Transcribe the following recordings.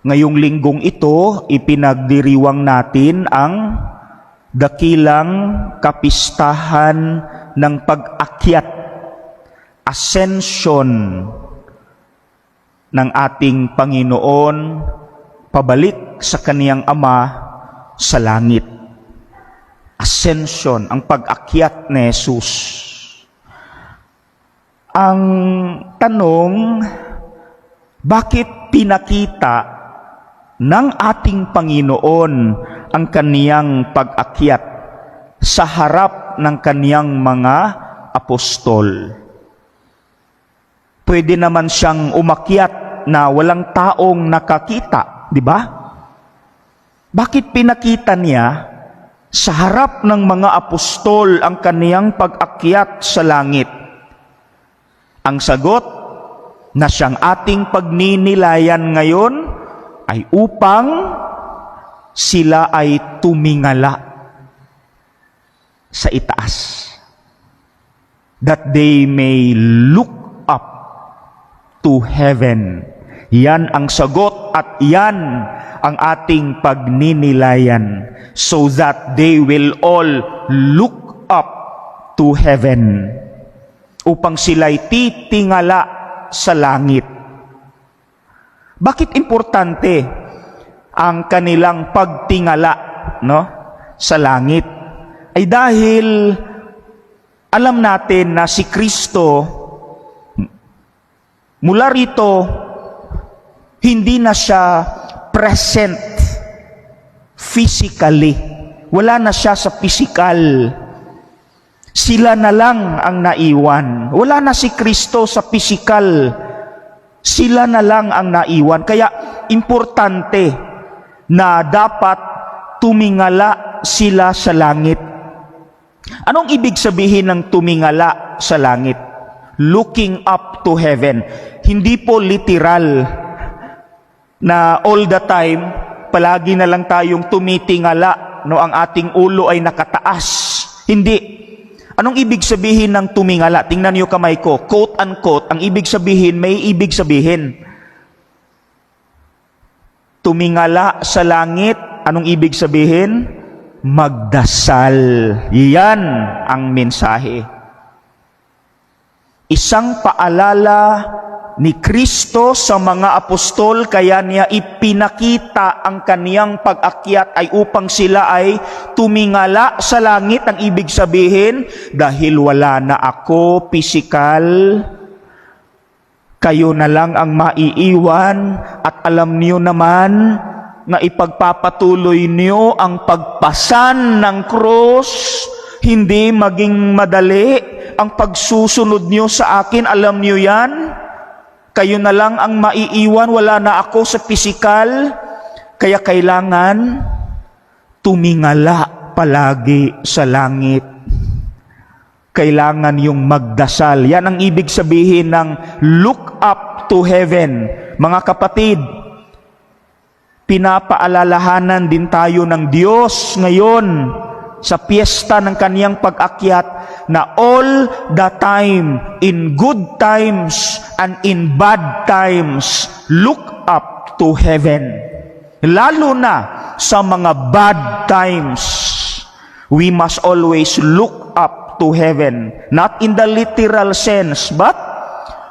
Ngayong linggong ito, ipinagdiriwang natin ang dakilang kapistahan ng pag-akyat, ascension ng ating Panginoon pabalik sa kaniyang Ama sa langit. Ascension, ang pag-akyat ni Jesus. Ang tanong, bakit pinakita ng ating Panginoon ang kaniyang pag-akyat sa harap ng kaniyang mga apostol? Pwede naman siyang umakyat na walang taong nakakita, di ba? Bakit pinakita niya sa harap ng mga apostol ang kaniyang pag-akyat sa langit? Ang sagot na siyang ating pagninilayan ngayon ay upang sila ay tumingala sa itaas. That they may look up to heaven. Yan ang sagot at yan ang ating pagninilayan. So that they will all look up to heaven. Upang sila'y titingala sa langit. Bakit importante ang kanilang pagtingala, sa langit? Ay dahil alam natin na si Kristo mula rito hindi na siya present physically. Wala na siya sa physical. Sila na lang ang naiwan. Wala na si Kristo sa physical. Sila na lang ang naiwan. Kaya importante na dapat tumingala sila sa langit. Anong ibig sabihin ng tumingala sa langit? Looking up to heaven. Hindi po literal na all the time, palagi na lang tayong tumitingala, ang ating ulo ay nakataas. Hindi. Anong ibig sabihin ng tumingala? Tingnan niyo kamay ko. Quote unquote, ang ibig sabihin, may ibig sabihin. Tumingala sa langit, anong ibig sabihin? Magdasal. Yan ang mensahe. Isang paalala ni Kristo sa mga apostol, kaya niya ipinakita ang kaniyang pag-akyat ay upang sila ay tumingala sa langit. Ang ibig sabihin, dahil wala na ako pisikal, kayo na lang ang maiiwan at alam niyo naman na ipagpapatuloy niyo ang pagpasan ng krus. Hindi maging madali ang pagsusunod niyo sa akin, alam niyo yan. Kayo na lang ang maiiwan, wala na ako sa pisikal. Kaya kailangan tumingala palagi sa langit. Kailangan yung magdasal. Yan ang ibig sabihin ng look up to heaven. Mga kapatid, pinapaalalahanan din tayo ng Diyos ngayon sa piyesta ng kaniyang pag-akyat na all the time, in good times and in bad times, look up to heaven. Lalo na sa mga bad times, we must always look up to heaven. Not in the literal sense, but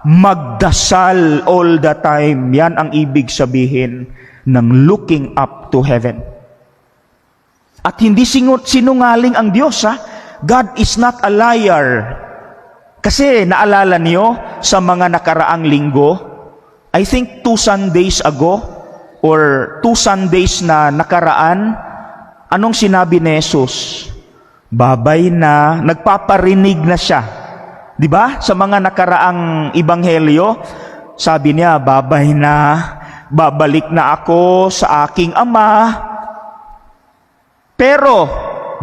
magdasal all the time. Yan ang ibig sabihin ng looking up to heaven. At hindi sinungaling ang Diyos, God is not a liar. Kasi naalala niyo sa mga nakaraang linggo, I think 2 Sundays ago, or 2 Sundays na nakaraan, anong sinabi ni Jesus? Babay na, nagpaparinig na siya. Di ba? Sa mga nakaraang ebanghelyo, sabi niya, babay na, babalik na ako sa aking Ama. Pero,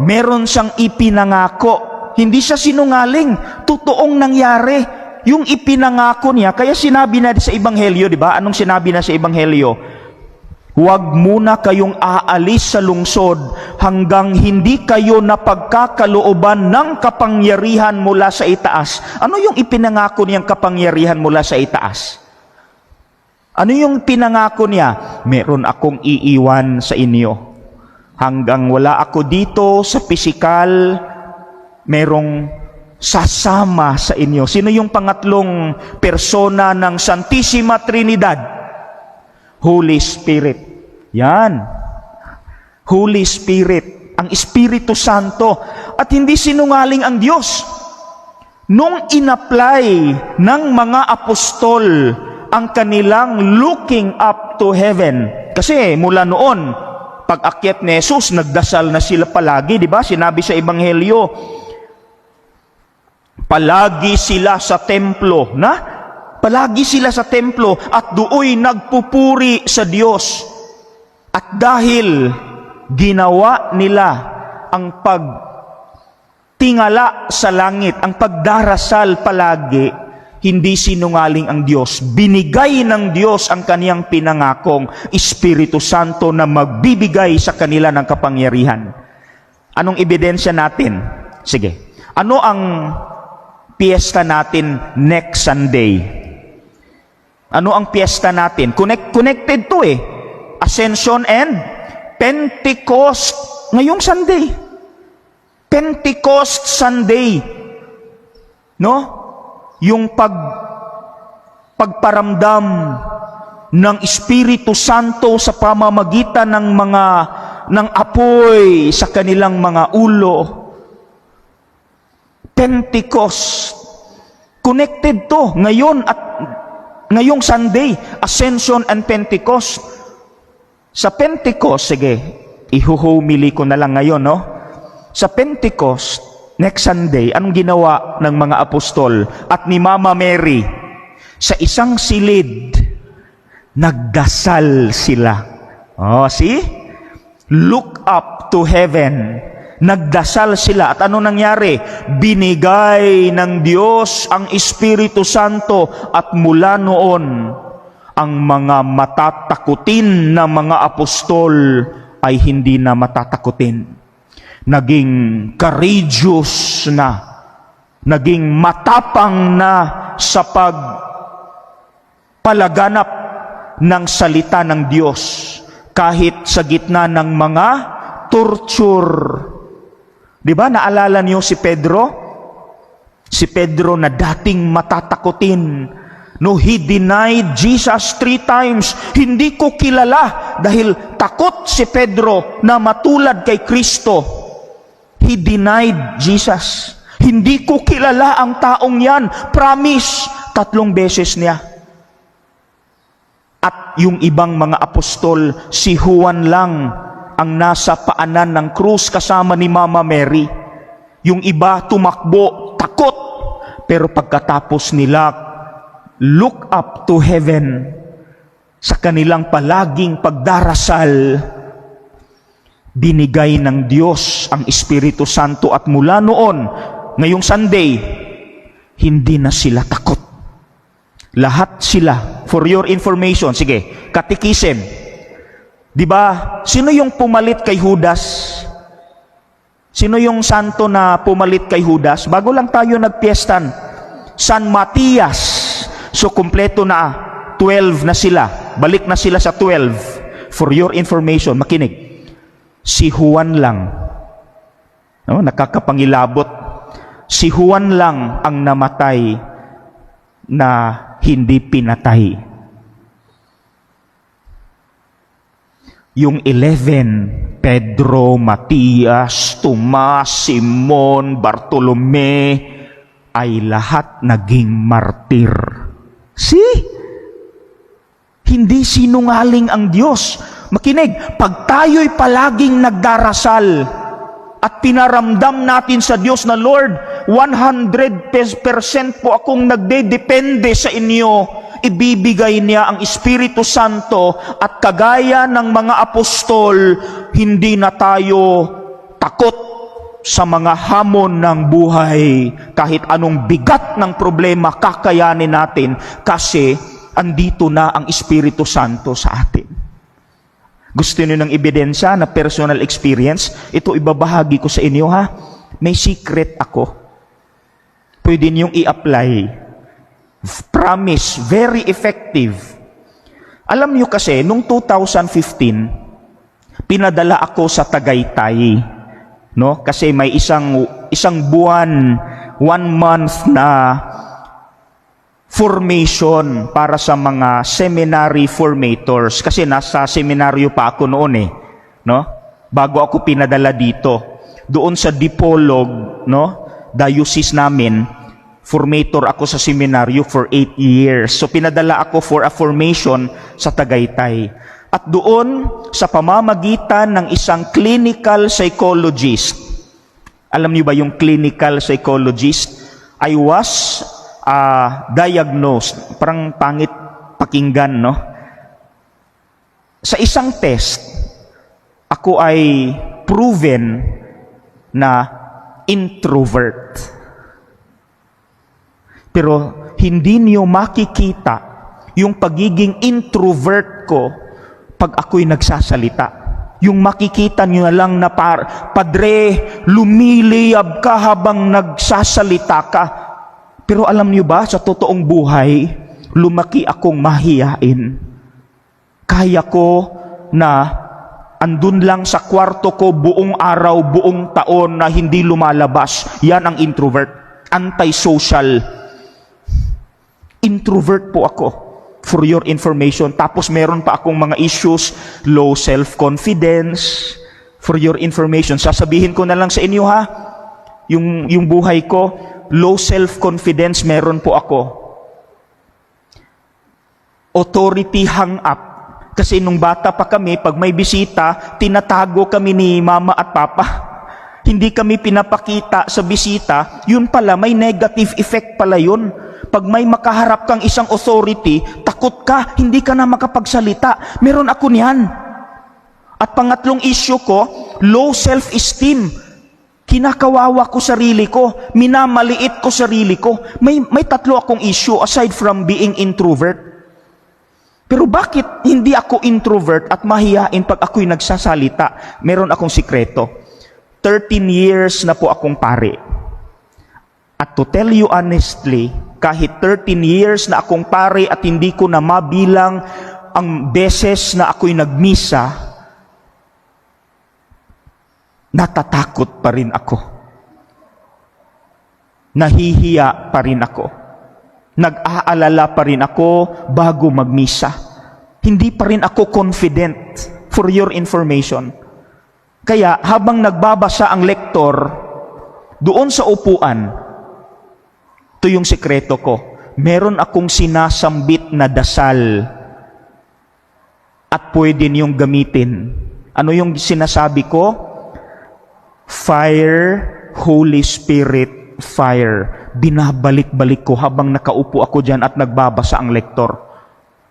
meron siyang ipinangako. Hindi siya sinungaling. Totoong nangyari. Yung ipinangako niya, kaya sinabi na sa Ebanghelyo, di ba? Anong sinabi na sa Ebanghelyo? Huwag muna kayong aalis sa lungsod hanggang hindi kayo napagkakalooban ng kapangyarihan mula sa itaas. Ano yung ipinangako niyang kapangyarihan mula sa itaas? Ano yung pinangako niya? Meron akong iiwan sa inyo. Hanggang wala ako dito sa pisikal, merong sasama sa inyo. Sino yung pangatlong persona ng Santissima Trinidad? Holy Spirit. Yan. Holy Spirit. Ang Espiritu Santo. At hindi sinungaling ang Diyos. Nung in-apply ng mga apostol ang kanilang looking up to heaven. Kasi mula noon, pag akyat ni Jesus, nagdasal na sila palagi, di ba? Sinabi sa Ebanghelyo, palagi sila sa templo, na? Palagi sila sa templo at dooy nagpupuri sa Diyos. At dahil ginawa nila ang pagtingala sa langit, ang pagdarasal palagi, hindi sinungaling ang Diyos. Binigay ng Diyos ang kaniyang pinangakong Espiritu Santo na magbibigay sa kanila ng kapangyarihan. Anong ebidensya natin? Sige. Ano ang piyesta natin next Sunday? Ano ang piyesta natin? Connected to Ascension and Pentecost ngayong Sunday. Pentecost Sunday. No? Yung pagparamdam ng Espiritu Santo sa pamamagitan ng apoy sa kanilang mga ulo. Pentecost. Connected to ngayon at ngayong Sunday, Ascension and Pentecost. Sa Pentecost, sige, ihuhumili ko na lang ngayon, no? Sa Pentecost, next Sunday, anong ginawa ng mga apostol at ni Mama Mary? Sa isang silid, nagdasal sila. Oh, see? Look up to heaven. Nagdasal sila. At ano nangyari? Binigay ng Diyos ang Espiritu Santo at mula noon, ang mga matatakutin na mga apostol ay hindi na matatakutin. Naging courageous na, naging matapang na sa pagpalaganap ng salita ng Diyos kahit sa gitna ng mga torture. Di ba, naalala niyo si Pedro? Si Pedro na dating matatakutin. No, he denied Jesus 3 times. Hindi ko kilala dahil takot si Pedro na matulad kay Kristo. He denied Jesus. Hindi ko kilala ang taong yan. Promise. 3 beses niya. At yung ibang mga apostol, si Juan lang ang nasa paanan ng krus kasama ni Mama Mary. Yung iba tumakbo, takot. Pero pagkatapos nila, look up to heaven, sa kanilang palaging pagdarasal, binigay ng Diyos ang Espiritu Santo at mula noon, ngayong Sunday, hindi na sila takot. Lahat sila, for your information, sige, katikisim. Di ba, sino yung pumalit kay Judas? Sino yung santo na pumalit kay Judas? Bago lang tayo nagpiestan, San Matias. So, kumpleto na, 12 na sila. Balik na sila sa 12. For your information, makinig. Si Juan lang, no, nakakapangilabot, si Juan lang ang namatay na hindi pinatay. Yung 11, Pedro, Matias, Tomas, Simon, Bartolome, ay lahat naging martir. See? Hindi sinungaling ang Diyos. Makinig, pag tayo'y palaging nagdarasal at pinaramdam natin sa Diyos na, Lord, 100% po akong nagdedepende sa inyo, ibibigay niya ang Espiritu Santo at kagaya ng mga apostol, hindi na tayo takot sa mga hamon ng buhay. Kahit anong bigat ng problema, kakayanin natin kasi andito na ang Espiritu Santo sa atin. Gusto niyo ng ebidensya na personal experience? Ito ibabahagi ko sa inyo, ha? May secret ako. Pwede niyong i-apply. Promise, very effective. Alam niyo kasi, nung 2015, pinadala ako sa Tagaytay. No? Kasi may isang buwan, 1 month na formation para sa mga seminary formators. Kasi nasa seminaryo pa ako noon eh. No? Bago ako pinadala dito. Doon sa Dipolog, no? Diocese namin, formator ako sa seminaryo for 8 years. So pinadala ako for a formation sa Tagaytay. At doon, sa pamamagitan ng isang clinical psychologist, alam niyo ba yung clinical psychologist? I was diagnosed, parang pangit pakinggan, no? Sa isang test, ako ay proven na introvert. Pero hindi niyo makikita yung pagiging introvert ko pag ako'y nagsasalita. Yung makikita niyo na lang na padre, lumiliyab ka habang nagsasalita ka. Pero alam niyo ba, sa totoong buhay, lumaki akong mahiyain. Kaya ko na andun lang sa kwarto ko buong araw, buong taon na hindi lumalabas. Yan ang introvert. Antisocial. Introvert po ako, for your information. Tapos meron pa akong mga issues, low self-confidence. For your information, sasabihin ko na lang sa inyo ha, yung buhay ko, low self-confidence meron po ako. Authority hang up. Kasi nung bata pa kami, pag may bisita, tinatago kami ni mama at papa. Hindi kami pinapakita sa bisita, yun pala, may negative effect pala yun. Pag may makaharap kang isang authority, takot ka, hindi ka na makapagsalita. Meron ako niyan. At pangatlong issue ko, low self-esteem. Kinakawawa ko sarili ko, minamaliit ko sarili ko. May tatlo akong issue aside from being introvert. Pero bakit hindi ako introvert at mahiyain pag ako'y nagsasalita? Meron akong sikreto. 13 years na po akong pare. At to tell you honestly, kahit 13 years na akong pare at hindi ko na mabilang ang beses na ako'y nagmisa, natatakot pa rin ako. Nahihiya pa rin ako. Nag-aalala pa rin ako bago magmisa. Hindi pa rin ako confident, for your information. Kaya habang nagbabasa ang lektor, doon sa upuan, ito yung sekreto ko, meron akong sinasambit na dasal at pwede niyong gamitin. Ano yung sinasabi ko? Fire, Holy Spirit, fire. Binabalik-balik ko habang nakaupo ako dyan at nagbabasa ang lektor.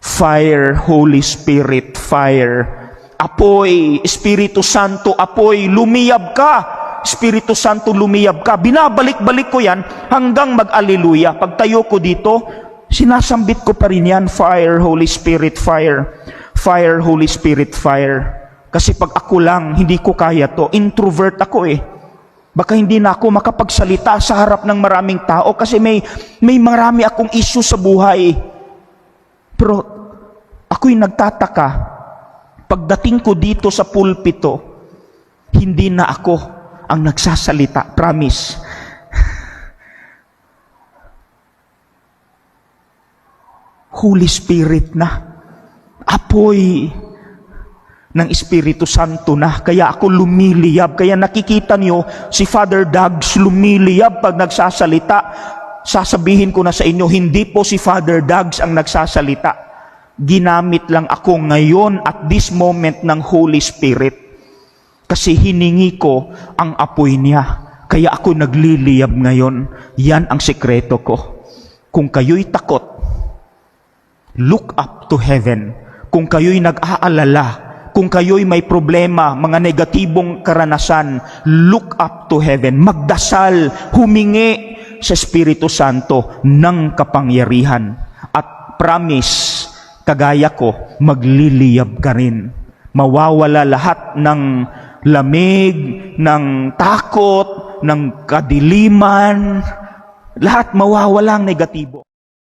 Fire, Holy Spirit, fire. Apoy, Espiritu Santo, apoy, lumiyab ka. Espiritu Santo, lumiyab ka. Binabalik-balik ko yan hanggang mag-aleluya. Pagtayo ko dito, sinasambit ko pa rin yan. Fire, Holy Spirit, fire. Fire, Holy Spirit, fire. Kasi pag ako lang, hindi ko kaya to. Introvert ako eh. Baka hindi na ako makapagsalita sa harap ng maraming tao kasi may marami akong issue sa buhay. Pero ako'y nagtataka. Pagdating ko dito sa pulpito, hindi na ako ang nagsasalita. Promise. Holy Spirit na. Apoy ng Espiritu Santo na. Kaya ako lumiliyab. Kaya nakikita niyo, si Father Dags lumiliyab pag nagsasalita. Sasabihin ko na sa inyo, hindi po si Father Dags ang nagsasalita. Ginamit lang ako ngayon at this moment ng Holy Spirit. Kasi hiningi ko ang apoy niya. Kaya ako nagliliyab ngayon. Yan ang sekreto ko. Kung kayo'y takot, look up to heaven. Kung kayo'y nag-aalala, kung kayo'y may problema, mga negatibong karanasan, look up to heaven. Magdasal, humingi sa Espiritu Santo ng kapangyarihan. At promise, kagaya ko, magliliyab ka rin. Mawawala lahat ng lamig, ng takot, ng kadiliman, lahat mawawala ang negatibo.